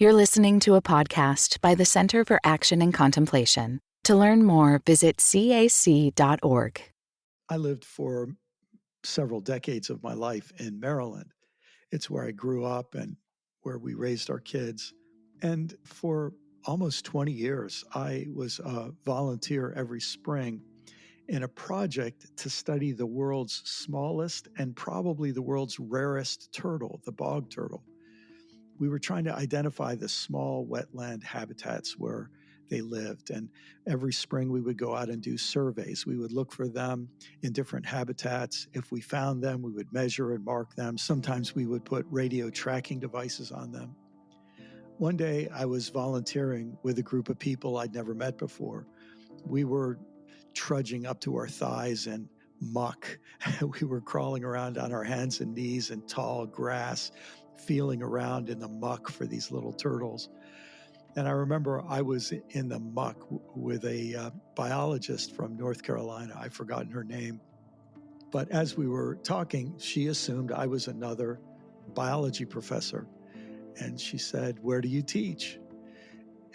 You're listening to a podcast by the Center for Action and Contemplation. To learn more, visit cac.org. I lived for several decades of my life in Maryland. It's where I grew up and where we raised our kids. And for almost 20 years, I was a volunteer every spring in a project to study the world's smallest and probably the world's rarest turtle, the bog turtle. We were trying to identify the small wetland habitats where they lived. And every spring we would go out and do surveys. We would look for them in different habitats. If we found them, we would measure and mark them. Sometimes we would put radio tracking devices on them. One day I was volunteering with a group of people I'd never met before. We were trudging up to our thighs in muck. We were crawling around on our hands and knees in tall grass, feeling around in the muck for these little turtles. And I remember I was in the muck with a biologist from North Carolina. I've forgotten her name. But as we were talking, she assumed I was another biology professor. And she said, "Where do you teach?"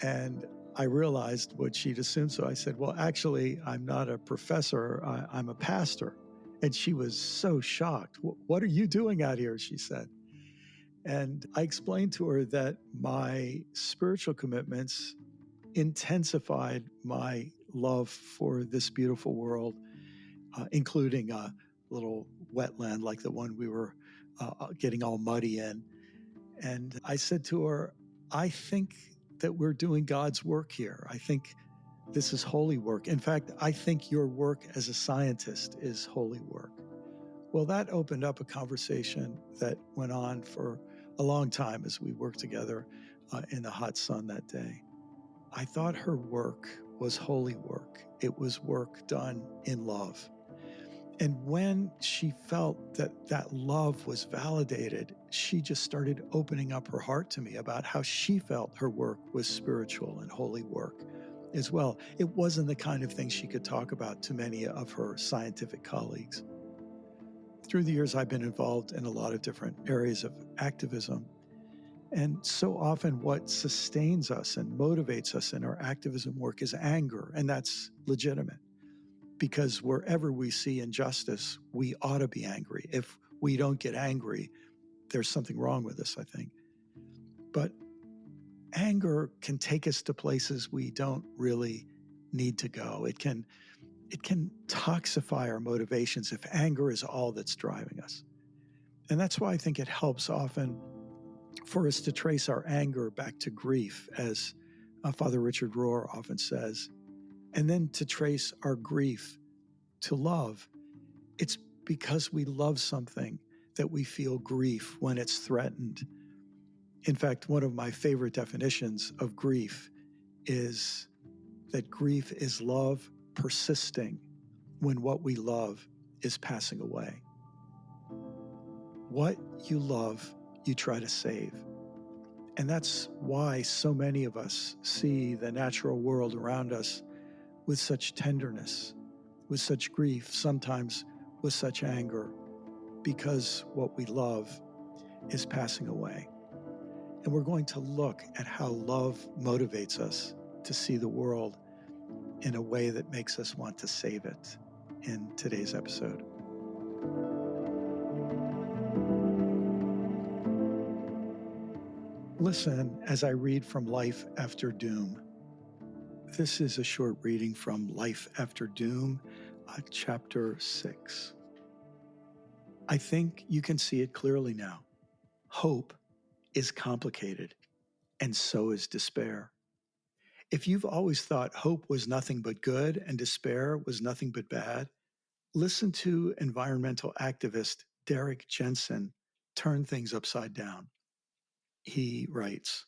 And I realized what she'd assumed. So I said, "Well, actually, I'm not a professor. I'm a pastor." And she was so shocked. "What are you doing out here?" she said. And I explained to her that my spiritual commitments intensified my love for this beautiful world, including a little wetland like the one we were getting all muddy in. And I said to her, "I think that we're doing God's work here. I think this is holy work. In fact, I think your work as a scientist is holy work." Well, that opened up a conversation that went on for a long time as we worked together in the hot sun that day. I thought her work was holy work. It was work done in love. And when she felt that that love was validated, she just started opening up her heart to me about how she felt her work was spiritual and holy work as well. It wasn't the kind of thing she could talk about to many of her scientific colleagues. Through the years, I've been involved in a lot of different areas of activism. And so often what sustains us and motivates us in our activism work is anger, and that's legitimate. Because wherever we see injustice, we ought to be angry. If we don't get angry, there's something wrong with us, I think. But anger can take us to places we don't really need to go. It can toxify our motivations if anger is all that's driving us. And that's why I think it helps often for us to trace our anger back to grief, as Father Richard Rohr often says, and then to trace our grief to love. It's because we love something that we feel grief when it's threatened. In fact, one of my favorite definitions of grief is that grief is love persisting when what we love is passing away. What you love, you try to save. And that's why so many of us see the natural world around us with such tenderness, with such grief, sometimes with such anger, because what we love is passing away. And we're going to look at how love motivates us to see the world in a way that makes us want to save it in today's episode. Listen as I read from Life After Doom. This is a short reading from Life After Doom, chapter 6. I think you can see it clearly now. Hope is complicated, and so is despair. If you've always thought hope was nothing but good and despair was nothing but bad, listen to environmental activist Derek Jensen turn things upside down. He writes,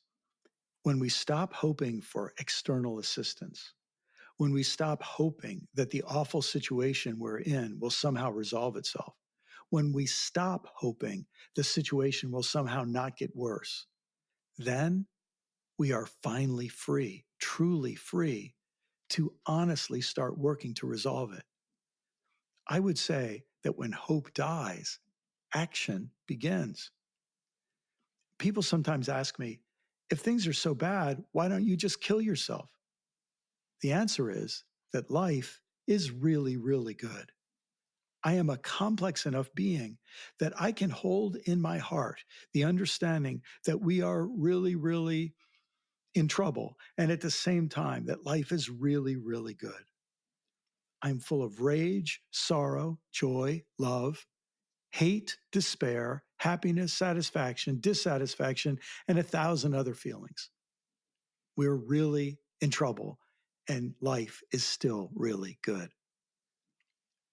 "When we stop hoping for external assistance, when we stop hoping that the awful situation we're in will somehow resolve itself, when we stop hoping the situation will somehow not get worse, then we are finally free, truly free, to honestly start working to resolve it. I would say that when hope dies, action begins." People sometimes ask me, If things are so bad, why don't you just kill yourself? The answer is that life is really, really good. I am a complex enough being that I can hold in my heart the understanding that we are really, really in trouble, and at the same time that life is really, really good. I'm full of rage, sorrow, joy, love, hate, despair, happiness, satisfaction, dissatisfaction, and 1,000 other feelings. We're really in trouble, and life is still really good.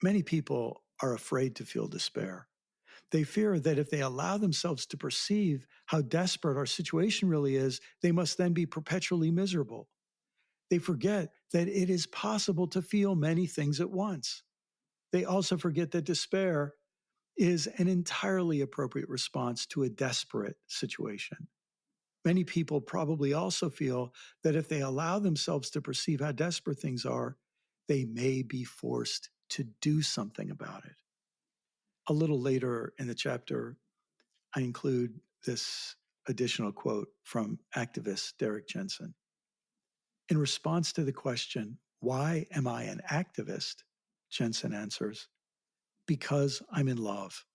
Many people are afraid to feel despair. They fear that if they allow themselves to perceive how desperate our situation really is, they must then be perpetually miserable. They forget that it is possible to feel many things at once. They also forget that despair is an entirely appropriate response to a desperate situation. Many people probably also feel that if they allow themselves to perceive how desperate things are, they may be forced to do something about it. A little later in the chapter, I include this additional quote from activist Derek Jensen. In response to the question, why am I an activist? Jensen answers, because I'm in love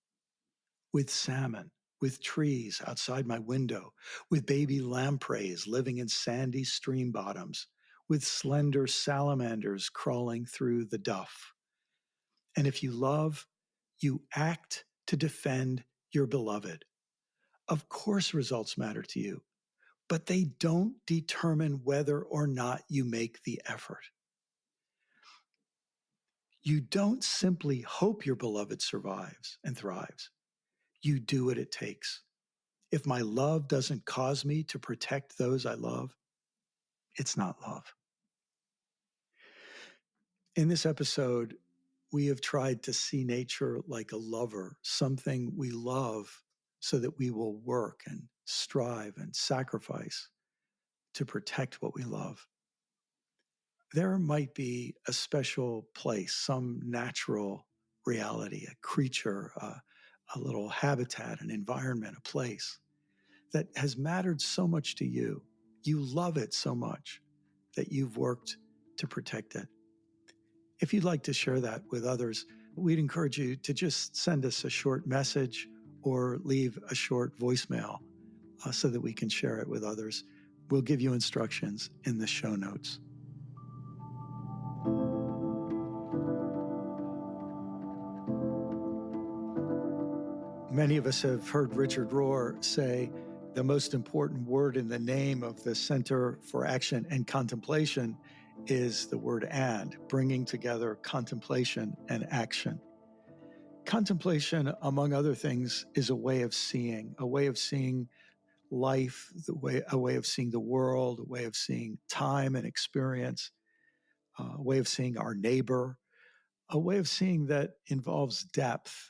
with salmon, with trees outside my window, with baby lampreys living in sandy stream bottoms, with slender salamanders crawling through the duff. And if you love, you act to defend your beloved. Of course, results matter to you, but they don't determine whether or not you make the effort. You don't simply hope your beloved survives and thrives. You do what it takes. If my love doesn't cause me to protect those I love, it's not love. In this episode, we have tried to see nature like a lover, something we love so that we will work and strive and sacrifice to protect what we love. There might be a special place, some natural reality, a creature, a little habitat, an environment, a place that has mattered so much to you. You love it so much that you've worked to protect it. If you'd like to share that with others, we'd encourage you to just send us a short message or leave a short voicemail so that we can share it with others. We'll give you instructions in the show notes. Many of us have heard Richard Rohr say the most important word in the name of the Center for Action and Contemplation is the word and, bringing together contemplation and action. Contemplation, among other things, is a way of seeing life, a way of seeing the world, a way of seeing time and experience, a way of seeing our neighbor, a way of seeing that involves depth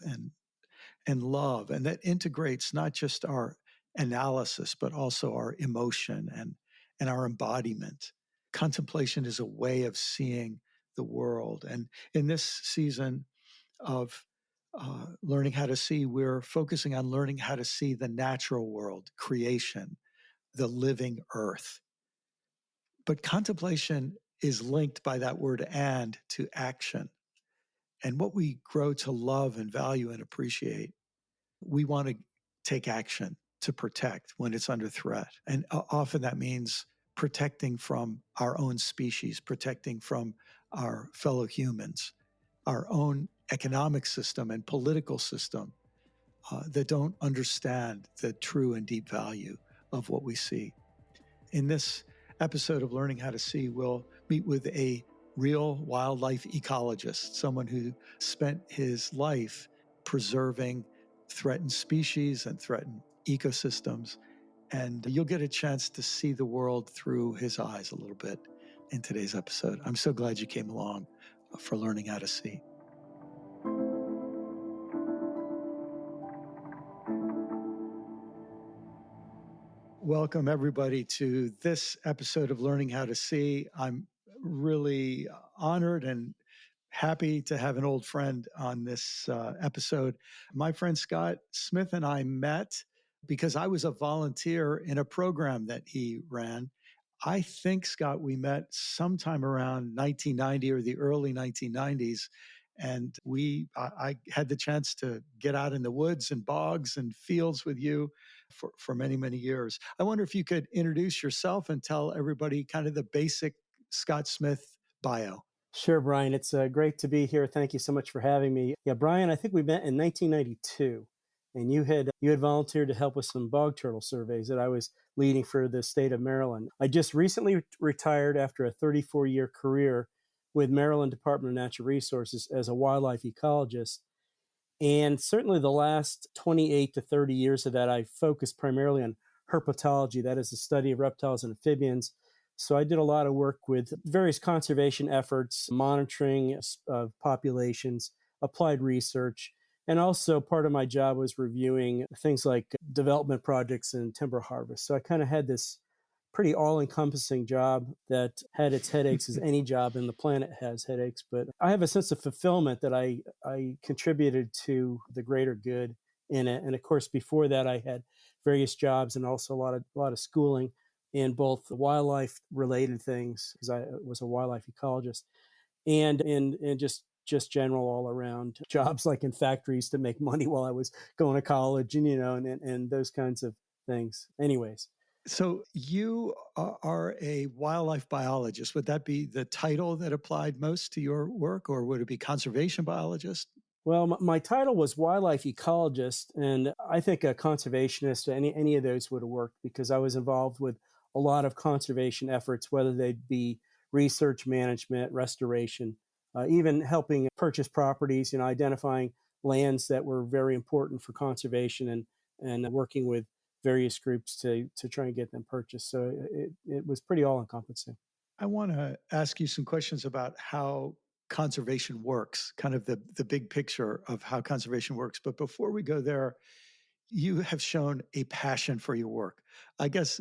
and love, and that integrates not just our analysis, but also our emotion and our embodiment. Contemplation is a way of seeing the world. And in this season of learning how to see, we're focusing on learning how to see the natural world, creation, the living earth. But contemplation is linked by that word and to action. And what we grow to love and value and appreciate, we want to take action to protect when it's under threat. And often that means protecting from our own species, protecting from our fellow humans, our own economic system and political system that don't understand the true and deep value of what we see. In this episode of Learning How to See, we'll meet with a real wildlife ecologist, someone who spent his life preserving threatened species and threatened ecosystems. And you'll get a chance to see the world through his eyes a little bit in today's episode. I'm so glad you came along for Learning How to See. Welcome, everybody, to this episode of Learning How to See. I'm really honored and happy to have an old friend on this episode. My friend Scott Smith and I met because I was a volunteer in a program that he ran. I think, Scott, we met sometime around 1990 or the early 1990s. And I had the chance to get out in the woods and bogs and fields with you for many, many years. I wonder if you could introduce yourself and tell everybody kind of the basic Scott Smith bio. Sure, Brian. It's great to be here. Thank you so much for having me. Yeah, Brian, I think we met in 1992, and you had volunteered to help with some bog turtle surveys that I was leading for the state of Maryland. I just recently retired after a 34-year career with Maryland Department of Natural Resources as a wildlife ecologist. And certainly the last 28 to 30 years of that, I focused primarily on herpetology, that is the study of reptiles and amphibians. So I did a lot of work with various conservation efforts, monitoring of populations, applied research, and also part of my job was reviewing things like development projects and timber harvest. So I kind of had this pretty all-encompassing job that had its headaches as any job in the planet has headaches. But I have a sense of fulfillment that I contributed to the greater good in it. And of course, before that, I had various jobs and also a lot of schooling in both wildlife related things, because I was a wildlife ecologist, and in just general all around jobs like in factories to make money while I was going to college, and those kinds of things. Anyways. So you are a wildlife biologist. Would that be the title that applied most to your work, or would it be conservation biologist? Well, my title was wildlife ecologist, and I think a conservationist, any of those would have worked because I was involved with a lot of conservation efforts, whether they'd be research management, restoration, even helping purchase properties, identifying lands that were very important for conservation and working with various groups to try and get them purchased. So it was pretty all encompassing. I want to ask you some questions about how conservation works, kind of the big picture of how conservation works. But before we go there, you have shown a passion for your work. I guess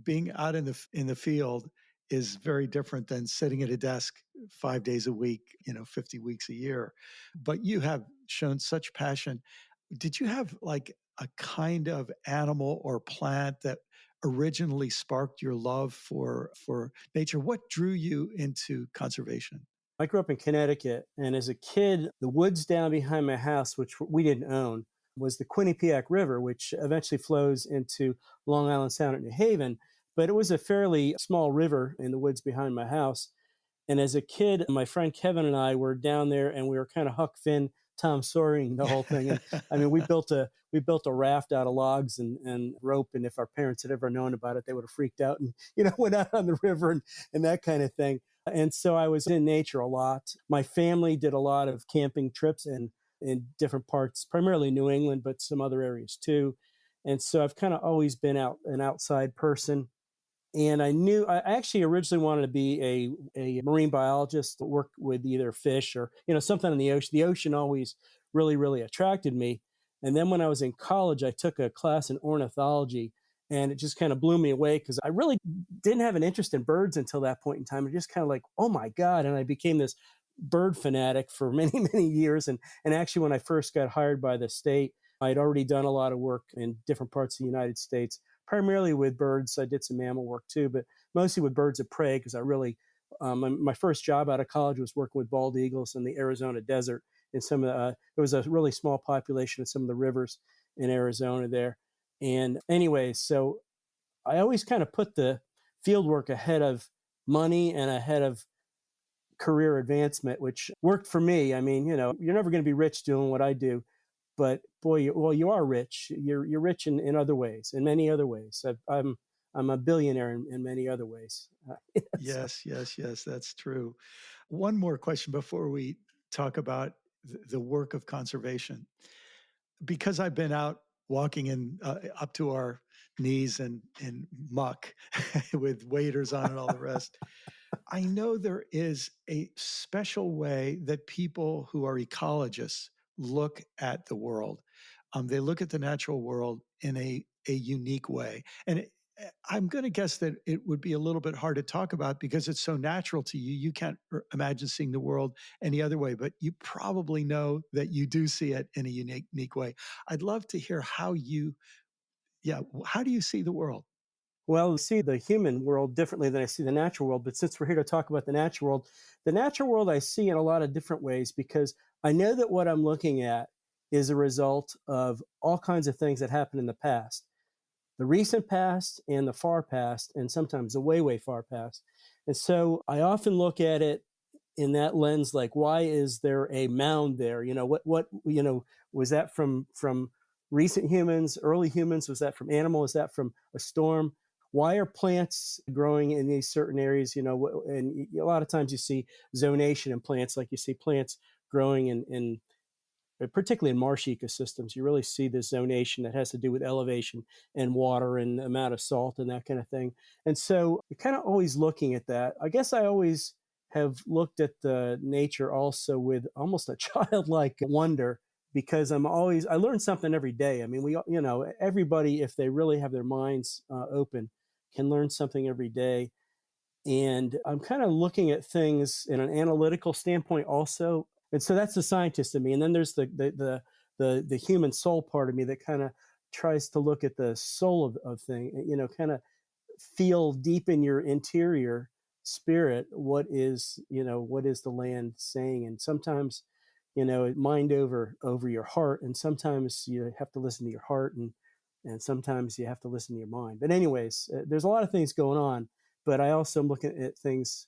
being out in the field is very different than sitting at a desk 5 days a week, 50 weeks a year. But you have shown such passion. Did you have like a kind of animal or plant that originally sparked your love for nature? What drew you into conservation? I grew up in Connecticut, and as a kid, the woods down behind my house, which we didn't own, was the Quinnipiac River, which eventually flows into Long Island Sound at New Haven. But it was a fairly small river in the woods behind my house. And as a kid, my friend Kevin and I were down there, and we were kind of Huck Finn, Tom Sawyering the whole thing. And I mean, we built a raft out of logs and rope. And if our parents had ever known about it, they would have freaked out and went out on the river and that kind of thing. And so I was in nature a lot. My family did a lot of camping trips in different parts, primarily New England, but some other areas too. And so I've kind of always been an outside person. And I actually originally wanted to be a marine biologist, work with either fish or, something in the ocean. The ocean always really, really attracted me. And then when I was in college, I took a class in ornithology, and it just kind of blew me away because I really didn't have an interest in birds until that point in time. It just kind of like, oh my God. And I became this bird fanatic for many, many years. And actually, when I first got hired by the state, I'd already done a lot of work in different parts of the United States, primarily with birds. I did some mammal work too, but mostly with birds of prey because I really, my first job out of college was working with bald eagles in the Arizona desert. In some of there was a really small population in some of the rivers in Arizona there. And anyway, so I always kind of put the field work ahead of money and ahead of career advancement, which worked for me. I mean, you're never going to be rich doing what I do, but boy, you are rich. You're rich in other ways, in many other ways. I'm a billionaire in many other ways. Yes, yes, yes, that's true. One more question before we talk about the work of conservation. Because I've been out walking in up to our knees in muck with waders on and all the rest, I know there is a special way that people who are ecologists look at the world. They look at the natural world in a unique way. And I'm going to guess that it would be a little bit hard to talk about because it's so natural to you. You can't imagine seeing the world any other way, but you probably know that you do see it in a unique way. I'd love to hear how you Yeah. How do you see the world? Well, I see the human world differently than I see the natural world. But since we're here to talk about the natural world I see in a lot of different ways because I know that what I'm looking at is a result of all kinds of things that happened in the past, the recent past and the far past, and sometimes the way, way far past. And so I often look at it in that lens, like, why is there a mound there? Was that from recent humans, early humans? Was that from animal? Is that from a storm? Why are plants growing in these certain areas? And a lot of times you see zonation in plants, like you see plants growing in particularly in marsh ecosystems. You really see this zonation that has to do with elevation and water and amount of salt and that kind of thing. And so you're kind of always looking at that. I guess I always have looked at the nature also with almost a childlike wonder because I learn something every day. I mean, everybody, if they really have their minds open, can learn something every day. And I'm kind of looking at things in an analytical standpoint also. And so that's the scientist in me. And then there's the human soul part of me that kind of tries to look at the soul of thing, kind of feel deep in your interior spirit what is the land saying. And sometimes mind over your heart, and sometimes you have to listen to your heart, and sometimes you have to listen to your mind. But anyways, there's a lot of things going on, but I also am looking at things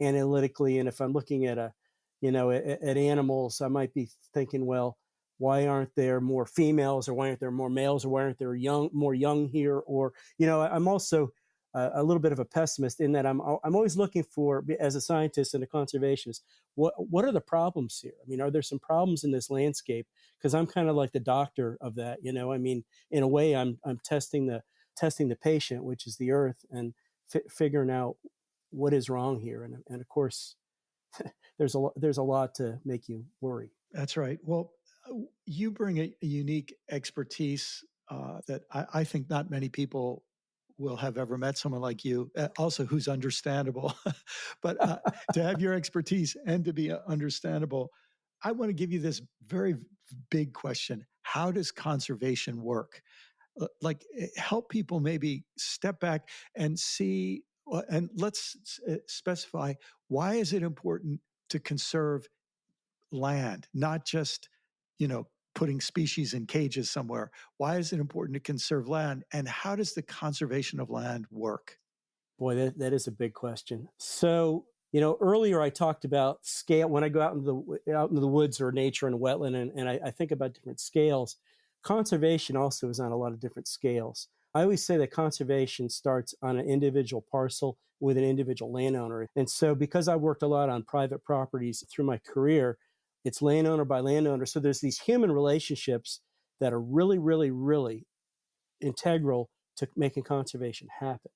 analytically. And if I'm looking at at animals, I might be thinking, well, why aren't there more females, or why aren't there more males, or why aren't there more young here? Or I'm also a little bit of a pessimist in that I'm always looking for, as a scientist and a conservationist, what are the problems here? I mean, are there some problems in this landscape? Because I'm kind of like the doctor of that. I mean, in a way, I'm testing the patient, which is the earth, and figuring out what is wrong here. And of course, there's a lot to make you worry. That's right. Well, you bring a unique expertise that I think not many people will have ever met someone like you, also who's understandable. But to have your expertise and to be understandable, I want to give you this very big question. How does conservation work? Help people maybe step back and see, and let's specify, why is it important to conserve land, not just, putting species in cages somewhere? Why is it important to conserve land? And how does the conservation of land work? Boy, that is a big question. So, earlier I talked about scale. When I go out into the woods or nature and wetland, and I think about different scales, conservation also is on a lot of different scales. I always say that conservation starts on an individual parcel with an individual landowner. And so because I worked a lot on private properties through my career, it's landowner by landowner. So there's these human relationships that are really, really, really integral to making conservation happen.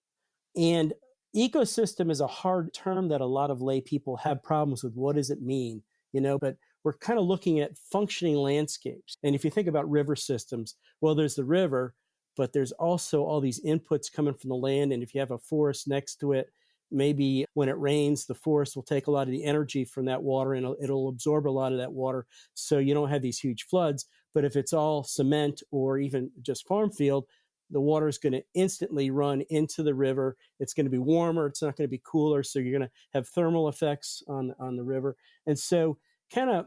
And ecosystem is a hard term that a lot of lay people have problems with. What does it mean? But we're kind of looking at functioning landscapes. And if you think about river systems, well, there's the river, but there's also all these inputs coming from the land. And if you have a forest next to it, maybe when it rains, the forest will take a lot of the energy from that water and it'll absorb a lot of that water. So you don't have these huge floods. But if it's all cement or even just farm field, the water is going to instantly run into the river. It's going to be warmer. It's not going to be cooler. So you're going to have thermal effects on the river. And so kind of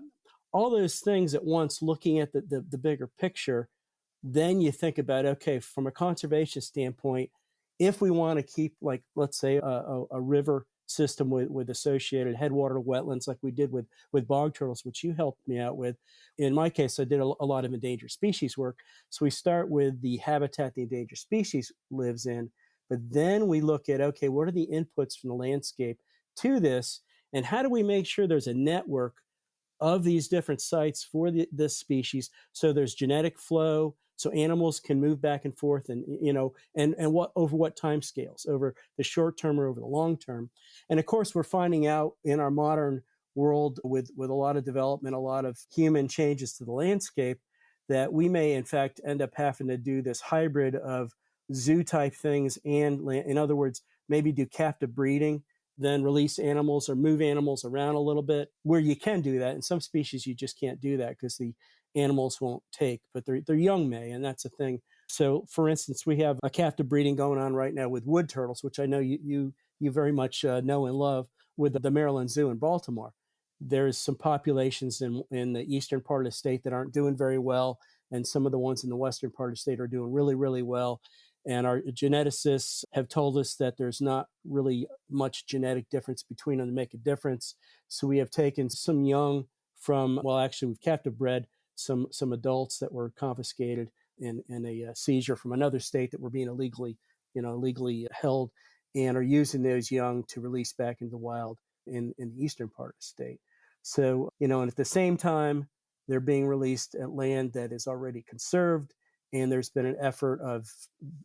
all those things at once, looking at the bigger picture, then you think about, okay, from a conservation standpoint, if we want to keep, like, let's say a river system with associated headwater wetlands, like we did with bog turtles, which you helped me out with. In my case, I did a lot of endangered species work. So we start with the habitat the endangered species lives in, but then we look at, okay, what are the inputs from the landscape to this, and how do we make sure there's a network of these different sites for this species, so there's genetic flow, so animals can move back and forth, and what over what time scales, over the short term or over the long term. And of course, we're finding out in our modern world with a lot of development, a lot of human changes to the landscape, that we may in fact end up having to do this hybrid of zoo type things, and in other words, maybe do captive breeding, then release animals or move animals around a little bit, where you can do that. In some species, you just can't do that because the animals won't take, but their young may. And that's a thing So, for instance, we have a captive breeding going on right now with wood turtles, which I know you very much know and love, with the Maryland Zoo in Baltimore. There's some populations in the eastern part of the state that aren't doing very well, and some of the ones in the western part of the state are doing really, really well. And our geneticists have told us that there's not really much genetic difference between them to make a difference. So we have taken some young from, well, actually, we've captive bred some adults that were confiscated in a seizure from another state that were being illegally held, and are using those young to release back into the wild in the eastern part of the state. So, and at the same time, they're being released at land that is already conserved. And there's been an effort of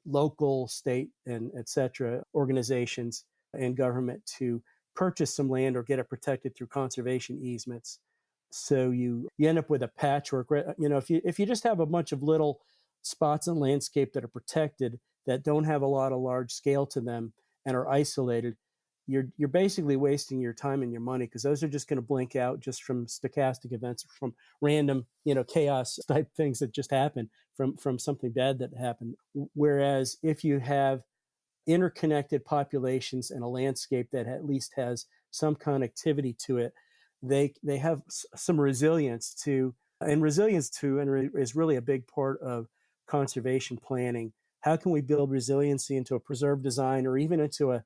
local, state, and et cetera, organizations and government to purchase some land or get it protected through conservation easements. So you end up with a patchwork. If you just have a bunch of little spots in landscape that are protected, that don't have a lot of large scale to them and are isolated, you're basically wasting your time and your money, because those are just going to blink out just from stochastic events, from random chaos type things that just happen from something bad that happened. Whereas if you have interconnected populations and a landscape that at least has some connectivity to it, they have some resilience to, and is really a big part of conservation planning. How can we build resiliency into a preserve design, or even into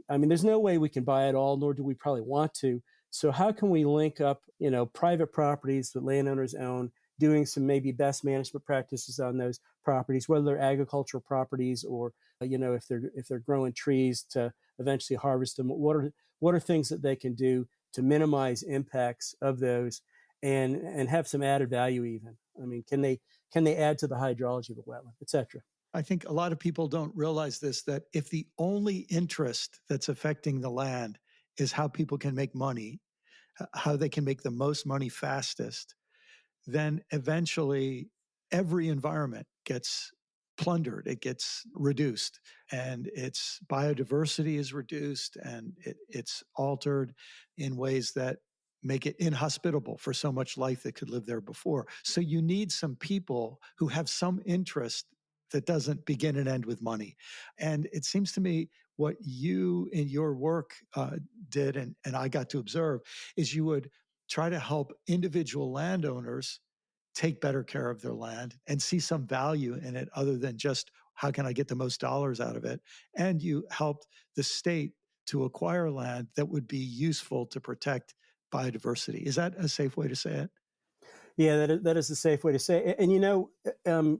there's no way we can buy it all, nor do we probably want to. So how can we link up, private properties that landowners own, doing some maybe best management practices on those properties, whether they're agricultural properties or, if they're growing trees to eventually harvest them. What are things that they can do to minimize impacts of those and have some added value even? Can they add to the hydrology of a wetland, et cetera? I think a lot of people don't realize this, that if the only interest that's affecting the land is how people can make money, how they can make the most money fastest, then eventually every environment gets plundered, it gets reduced, and its biodiversity is reduced, and it's altered in ways that make it inhospitable for so much life that could live there before. So you need some people who have some interest that doesn't begin and end with money. And it seems to me what you in your work did, and I got to observe, is you would try to help individual landowners take better care of their land and see some value in it other than just how can I get the most dollars out of it. And you helped the state to acquire land that would be useful to protect biodiversity. Is that a safe way to say it? Yeah, that is a safe way to say it. And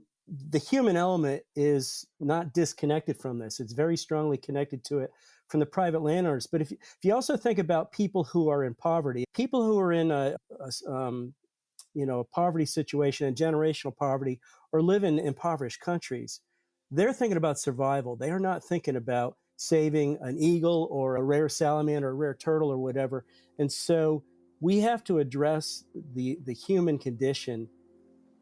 the human element is not disconnected from this. It's very strongly connected to it from the private landowners. But if you also think about people who are in poverty, people who are in a poverty situation, and generational poverty, or live in impoverished countries, they're thinking about survival. They are not thinking about saving an eagle or a rare salamander or a rare turtle or whatever. And so we have to address the human condition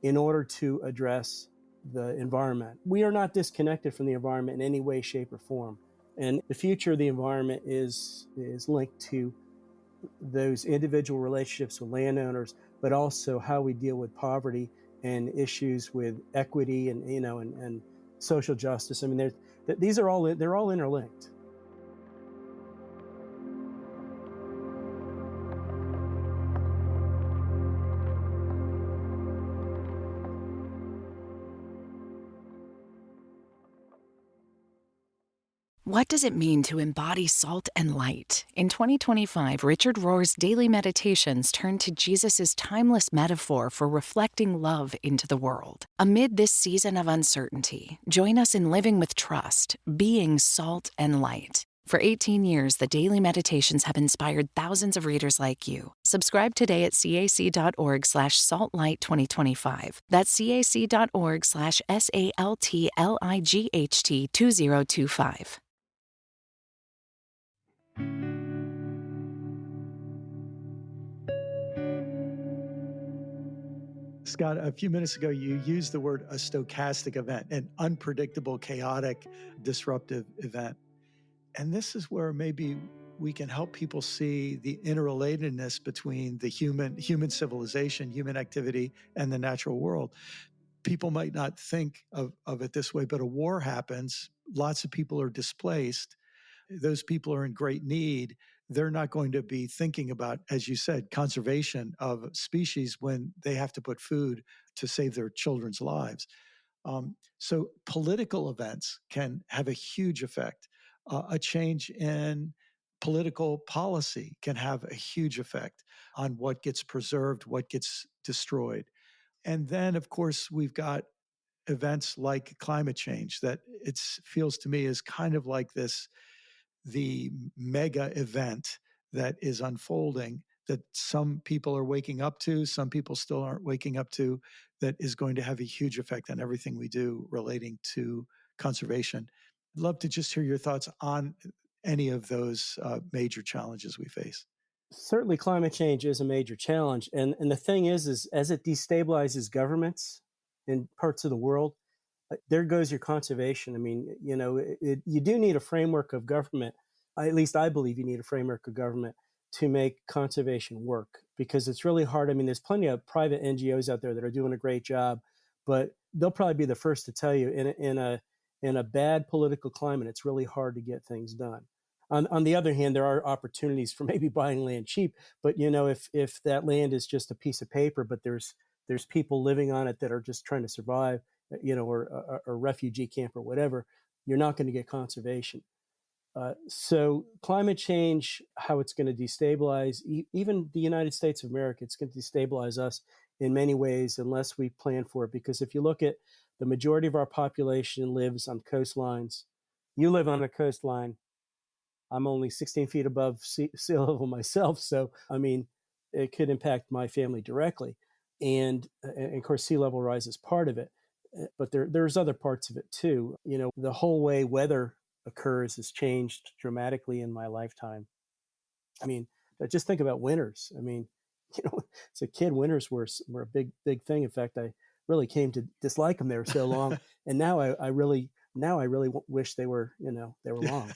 in order to address the environment. We are not disconnected from the environment in any way, shape, or form. And the future of the environment is linked to those individual relationships with landowners, but also how we deal with poverty and issues with equity and social justice. They're all interlinked. What does it mean to embody salt and light? In 2025, Richard Rohr's daily meditations turn to Jesus' timeless metaphor for reflecting love into the world. Amid this season of uncertainty, join us in living with trust, being salt and light. For 18 years, the daily meditations have inspired thousands of readers like you. Subscribe today at cac.org/saltlight2025. That's cac.org/SALTLIGHT2025. Scott, a few minutes ago, you used the word a stochastic event, an unpredictable, chaotic, disruptive event. And this is where maybe we can help people see the interrelatedness between the human civilization, human activity, and the natural world. people might not think of it this way, but a war happens, lots of people are displaced, those people are in great need. They're not going to be thinking about, as you said, conservation of species when they have to put food to save their children's lives. So political events can have a huge effect. A change in political policy can have a huge effect on what gets preserved, what gets destroyed. And then, of course, we've got events like climate change that it feels to me is kind of like the mega event that is unfolding that some people are waking up to, some people still aren't waking up to, that is going to have a huge effect on everything we do relating to conservation. I'd love to just hear your thoughts on any of those major challenges we face. Certainly, climate change is a major challenge, and the thing is as it destabilizes governments in parts of the world, there goes your conservation. I mean, you do need a framework of government. At least I believe you need a framework of government to make conservation work, because it's really hard. I mean, there's plenty of private NGOs out there that are doing a great job, but they'll probably be the first to tell you in a bad political climate, it's really hard to get things done. On the other hand, there are opportunities for maybe buying land cheap, but if that land is just a piece of paper, but there's people living on it that are just trying to survive, or a refugee camp or whatever, you're not going to get conservation. So climate change, how it's going to destabilize even the United States of America, it's going to destabilize us in many ways unless we plan for it. Because if you look at the majority of our population lives on coastlines, you live on a coastline. I'm only 16 feet above sea level myself. So, I mean, it could impact my family directly. And of course, sea level rise is part of it. But there's other parts of it too. The whole way weather occurs has changed dramatically in my lifetime. I mean, just think about winters. I mean, as a kid, winters were a big thing. In fact, I really came to dislike them. They were so long, and I really wish they were long.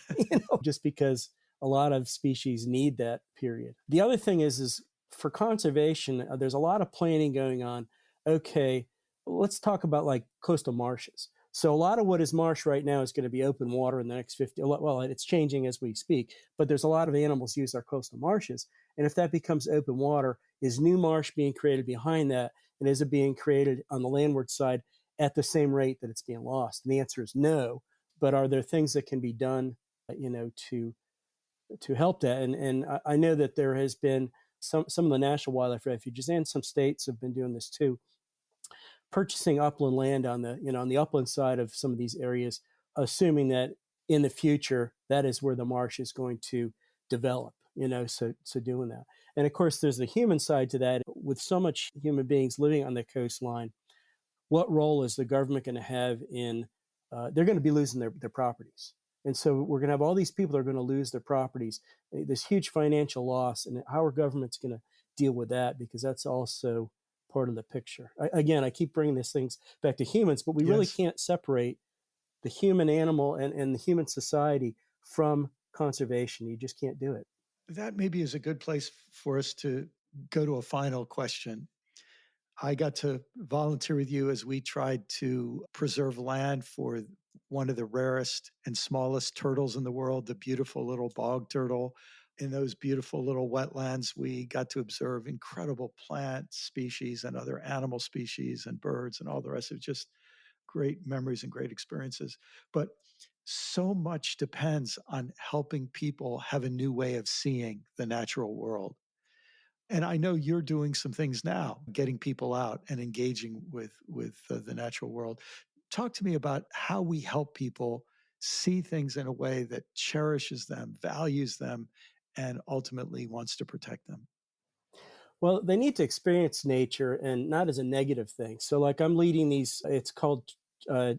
Just because a lot of species need that period. The other thing is for conservation, there's a lot of planning going on. Okay, let's talk about like coastal marshes. So a lot of what is marsh right now is going to be open water in the next 50. Well, it's changing as we speak, but there's a lot of animals use our coastal marshes. And if that becomes open water, is new marsh being created behind that? And is it being created on the landward side at the same rate that it's being lost? And the answer is no. But are there things that can be done, to help that? And I know that there has been some of the national wildlife refuges and some states have been doing this too, purchasing upland land on the upland side of some of these areas, assuming that in the future that is where the marsh is going to develop. So doing that, and of course there's the human side to that. With so much human beings living on the coastline, what role is the government going to have in? They're going to be losing their properties, and so we're going to have all these people that are going to lose their properties. This huge financial loss, and how are governments going to deal with that? Because that's also part of the picture. Again, I keep bringing these things back to humans, but we really Yes. can't separate the human animal and the human society from conservation. You just can't do it. That maybe is a good place for us to go to a final question. I got to volunteer with you as we tried to preserve land for one of the rarest and smallest turtles in the world, the beautiful little bog turtle. In those beautiful little wetlands, we got to observe incredible plant species and other animal species and birds and all the rest of it. Just great memories and great experiences. But so much depends on helping people have a new way of seeing the natural world. And I know you're doing some things now, getting people out and engaging with the natural world. Talk to me about how we help people see things in a way that cherishes them, values them, and ultimately wants to protect them. Well, they need to experience nature and not as a negative thing. So, like, I'm leading these, it's called uh,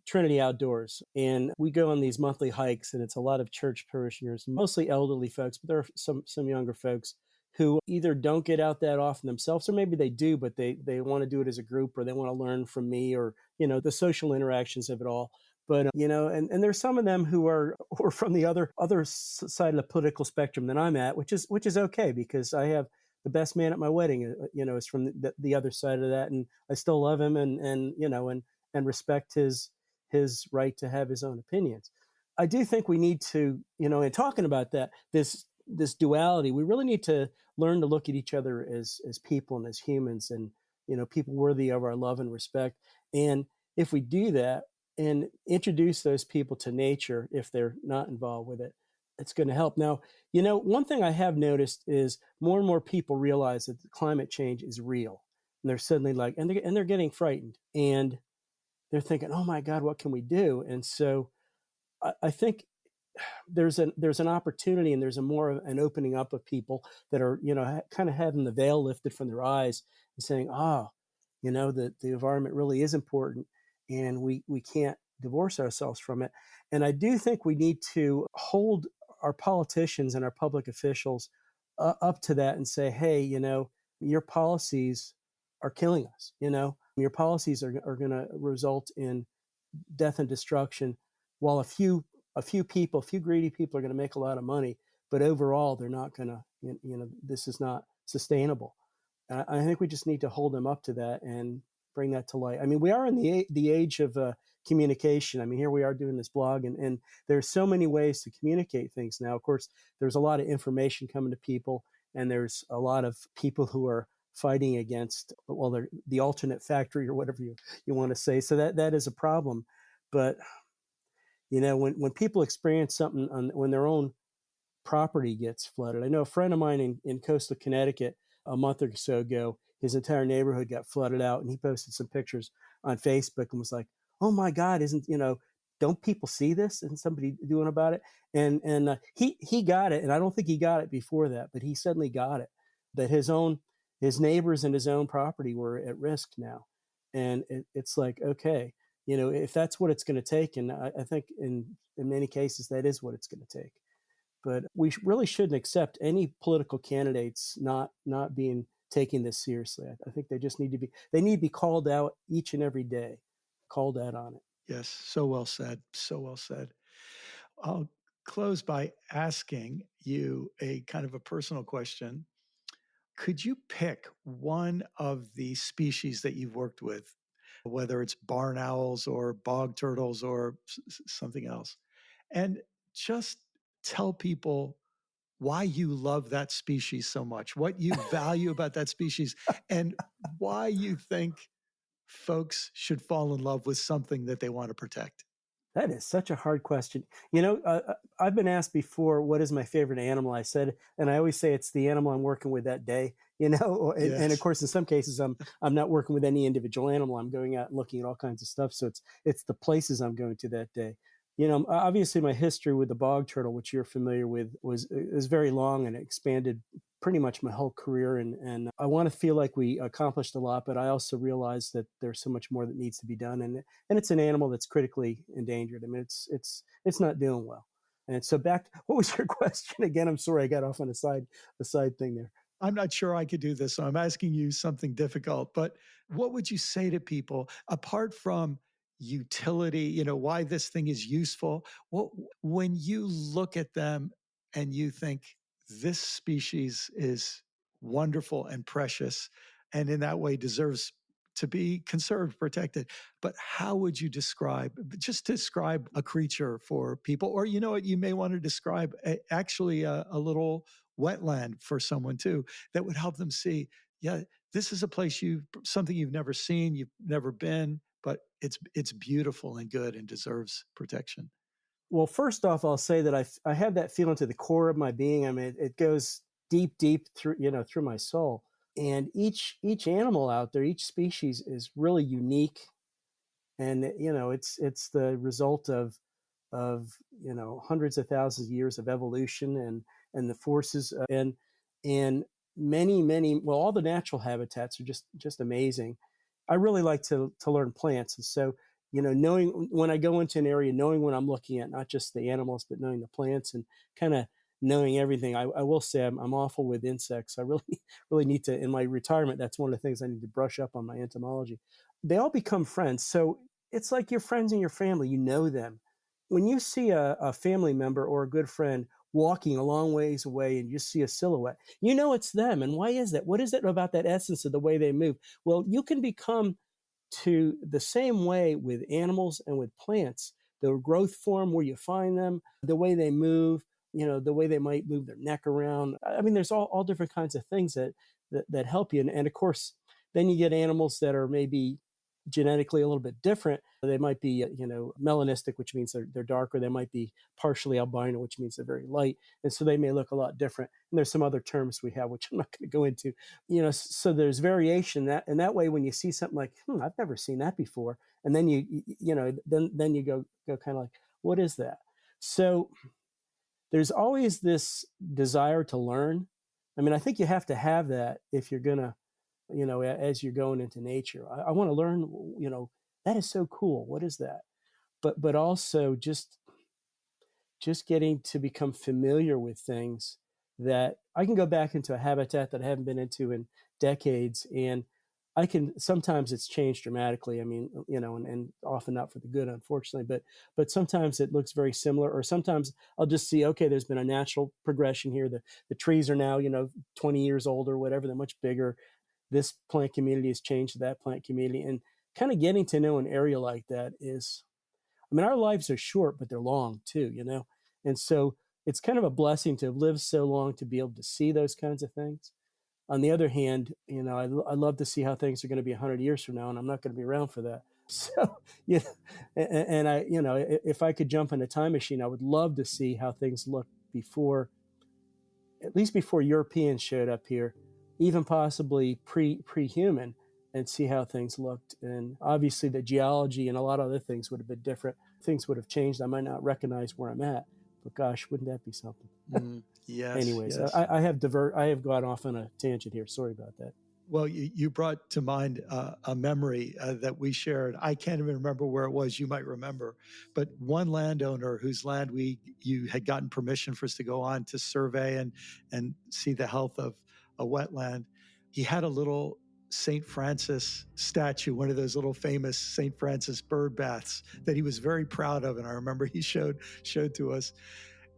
Trinity Outdoors. And we go on these monthly hikes, and it's a lot of church parishioners, mostly elderly folks, but there are some younger folks who either don't get out that often themselves, or maybe they do, but they want to do it as a group, or they want to learn from me, or, the social interactions of it all. But, and there's some of them who are from the other side of the political spectrum than I'm at, which is okay, because I have the best man at my wedding, is from the other side of that, and I still love him, and respect his right to have his own opinions. I do think we need to, in talking about that, this duality, we really need to learn to look at each other as people and as humans, and people worthy of our love and respect. And if we do that and introduce those people to nature, if they're not involved with it, it's going to help. Now, one thing I have noticed is more and more people realize that climate change is real, and they're suddenly like, and they're getting frightened, and they're thinking, oh my God, what can we do? And so I think there's an opportunity, and there's a more of an opening up of people that are kind of having the veil lifted from their eyes and saying, that the environment really is important, and we can't divorce ourselves from it. And I do think we need to hold our politicians and our public officials up to that and say, hey, your policies are killing us. Your policies are going to result in death and destruction, while a few greedy people are going to make a lot of money, but overall they're not going to. This is not sustainable. I think we just need to hold them up to that and bring that to light. I mean, we are in the age of communication. I mean, here we are doing this blog, and there's so many ways to communicate things now. Of course, there's a lot of information coming to people, and there's a lot of people who are fighting against, well, they're the alternate factory or whatever you want to say. So that is a problem. But when people experience something when their own property gets flooded. I know a friend of mine in coastal Connecticut a month or so ago, his entire neighborhood got flooded out, and he posted some pictures on Facebook and was like, oh my God, don't people see this? Isn't somebody doing about it? And he got it. And I don't think he got it before that, but he suddenly got it, that his neighbors and his own property were at risk now. And it's like, okay, if that's what it's going to take, and I think in many cases that is what it's going to take. But we really shouldn't accept any political candidates not being taking this seriously. I think they just need to be called out each and every day, called out on it. Yes, so well said. So well said. I'll close by asking you a kind of a personal question. Could you pick one of the species that you've worked with, whether it's barn owls or bog turtles or something else, and just tell people why you love that species so much, what you value about that species, and why you think folks should fall in love with something that they want to protect? That is such a hard question. I've been asked before, what is my favorite animal? I said, and I always say it's the animal I'm working with that day. And of Yes. course, in some cases, I'm not working with any individual animal. I'm going out and looking at all kinds of stuff. So it's the places I'm going to that day. Obviously, my history with the bog turtle, which you're familiar with, was very long and expanded pretty much my whole career. And I want to feel like we accomplished a lot, but I also realize that there's so much more that needs to be done. And it's an animal that's critically endangered. I mean, it's not doing well. And so what was your question again? I'm sorry, I got off on a side thing there. I'm not sure I could do this, so I'm asking you something difficult. But what would you say to people apart from utility, why this thing is useful? When you look at them and you think this species is wonderful and precious, and in that way deserves to be conserved, protected. But how would you just describe a creature for people? Or, what, you may want to describe actually a little wetland for someone too, that would help them see, yeah, this is a place something you've never seen, you've never been, but it's beautiful and good and deserves protection. Well, first off, I'll say that I have that feeling to the core of my being. I mean, it goes deep through through my soul. And each animal out there, each species is really unique, and it's the result of hundreds of thousands of years of evolution, and the forces, and many, well, all the natural habitats are just amazing. I really like to learn plants, and so knowing when I go into an area, knowing what I'm looking at, not just the animals, but knowing the plants, and kind of knowing everything. I will say I'm awful with insects. I really really need to, in my retirement, that's one of the things I need to brush up on my entomology. They all become friends, so it's like your friends and your family. You know them. When you see a family member or a good friend walking a long ways away and you see a silhouette. You know it's them. And why is that? What is it about that essence of the way they move? Well, you can become to the same way with animals and with plants. The growth form where you find them, the way they move, the way they might move their neck around. I mean, there's all different kinds of things that help you. And of course, then you get animals that are maybe genetically a little bit different. They might be, melanistic, which means they're darker. They might be partially albino, which means they're very light. And so they may look a lot different. And there's some other terms we have, which I'm not going to go into, so there's variation and that way, when you see something like, I've never seen that before. And then then you go kind of like, what is that? So there's always this desire to learn. I mean, I think you have to have that if you're going to, as you're going into nature. I want to learn, that is so cool. What is that? But also just getting to become familiar with things that I can go back into a habitat that I haven't been into in decades. And sometimes it's changed dramatically. I mean, and often not for the good, unfortunately, but sometimes it looks very similar, or sometimes I'll just see, okay, there's been a natural progression here. The trees are now, 20 years old or whatever. They're much bigger. This plant community has changed to that plant community, and kind of getting to know an area like that is, I mean, our lives are short, but they're long too, and so it's kind of a blessing to have lived so long to be able to see those kinds of things. On the other hand, I love to see how things are going to be 100 years from now, and I'm not going to be around for that. So, and I, if I could jump in a time machine, I would love to see how things looked at least before Europeans showed up here, even possibly pre-human, and see how things looked. And obviously the geology and a lot of other things would have been different. Things would have changed. I might not recognize where I'm at, but gosh, wouldn't that be something? Yes. Anyways, yes. I have gone off on a tangent here. Sorry about that. Well, you brought to mind a memory that we shared. I can't even remember where it was. You might remember. But one landowner whose land you had gotten permission for us to go on to survey and see the health of a wetland, he had a little St. Francis statue, one of those little famous St. Francis bird baths that he was very proud of. And I remember he showed to us.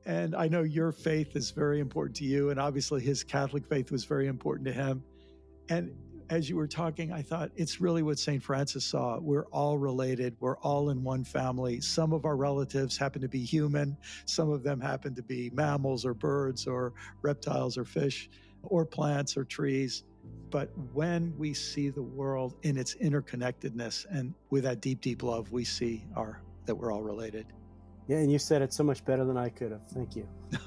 And I know your faith is very important to you. And obviously his Catholic faith was very important to him. And as you were talking, I thought it's really what St. Francis saw. We're all related. We're all in one family. Some of our relatives happen to be human. Some of them happen to be mammals or birds or reptiles or fish or plants or trees. But when we see the world in its interconnectedness and with that deep, deep love, we see that we're all related. Yeah, and you said it so much better than I could have. Thank you. No.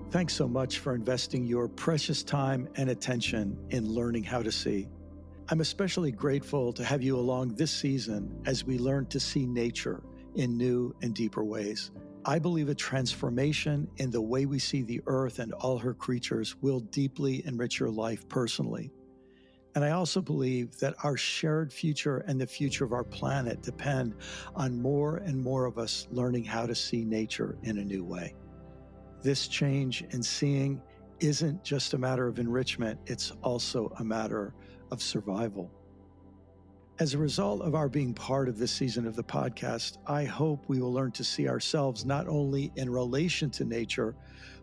Thanks so much for investing your precious time and attention in learning how to see. I'm especially grateful to have you along this season as we learn to see nature in new and deeper ways. I believe a transformation in the way we see the earth and all her creatures will deeply enrich your life personally. And I also believe that our shared future and the future of our planet depend on more and more of us learning how to see nature in a new way. This change in seeing isn't just a matter of enrichment, it's also a matter of survival. As a result of our being part of this season of the podcast, I hope we will learn to see ourselves not only in relation to nature,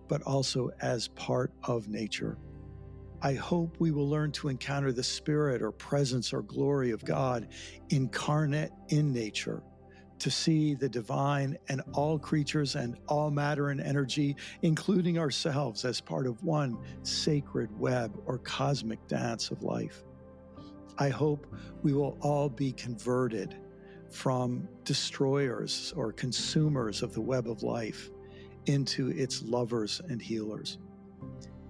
but also as part of nature. I hope we will learn to encounter the spirit or presence or glory of God incarnate in nature, to see the divine and all creatures and all matter and energy, including ourselves, as part of one sacred web or cosmic dance of life. I hope we will all be converted from destroyers or consumers of the web of life into its lovers and healers.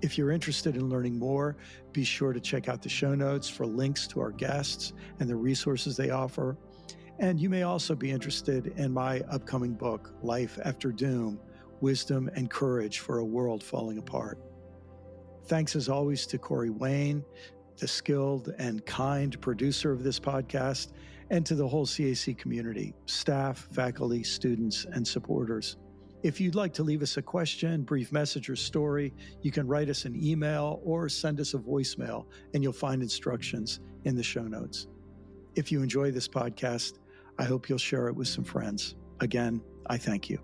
If you're interested in learning more, be sure to check out the show notes for links to our guests and the resources they offer. And you may also be interested in my upcoming book, Life After Doom, Wisdom and Courage for a World Falling Apart. Thanks as always to Corey Wayne, the skilled and kind producer of this podcast, and to the whole CAC community, staff, faculty, students, and supporters. If you'd like to leave us a question, brief message, or story, you can write us an email or send us a voicemail, and you'll find instructions in the show notes. If you enjoy this podcast, I hope you'll share it with some friends. Again, I thank you.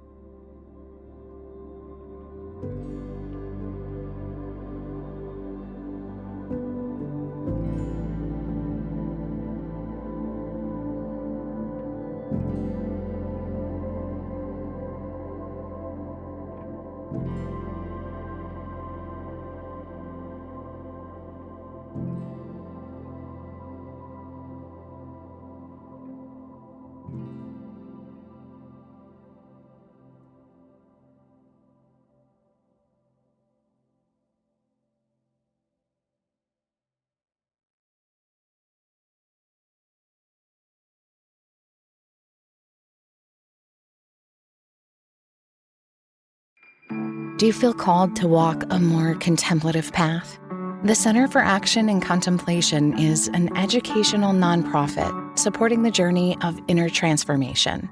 Do you feel called to walk a more contemplative path? The Center for Action and Contemplation is an educational nonprofit supporting the journey of inner transformation.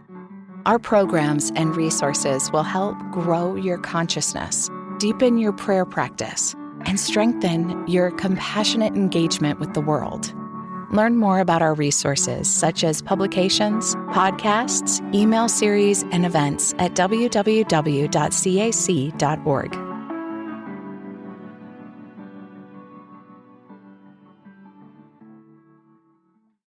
Our programs and resources will help grow your consciousness, deepen your prayer practice, and strengthen your compassionate engagement with the world. Learn more about our resources, such as publications, podcasts, email series, and events at www.cac.org.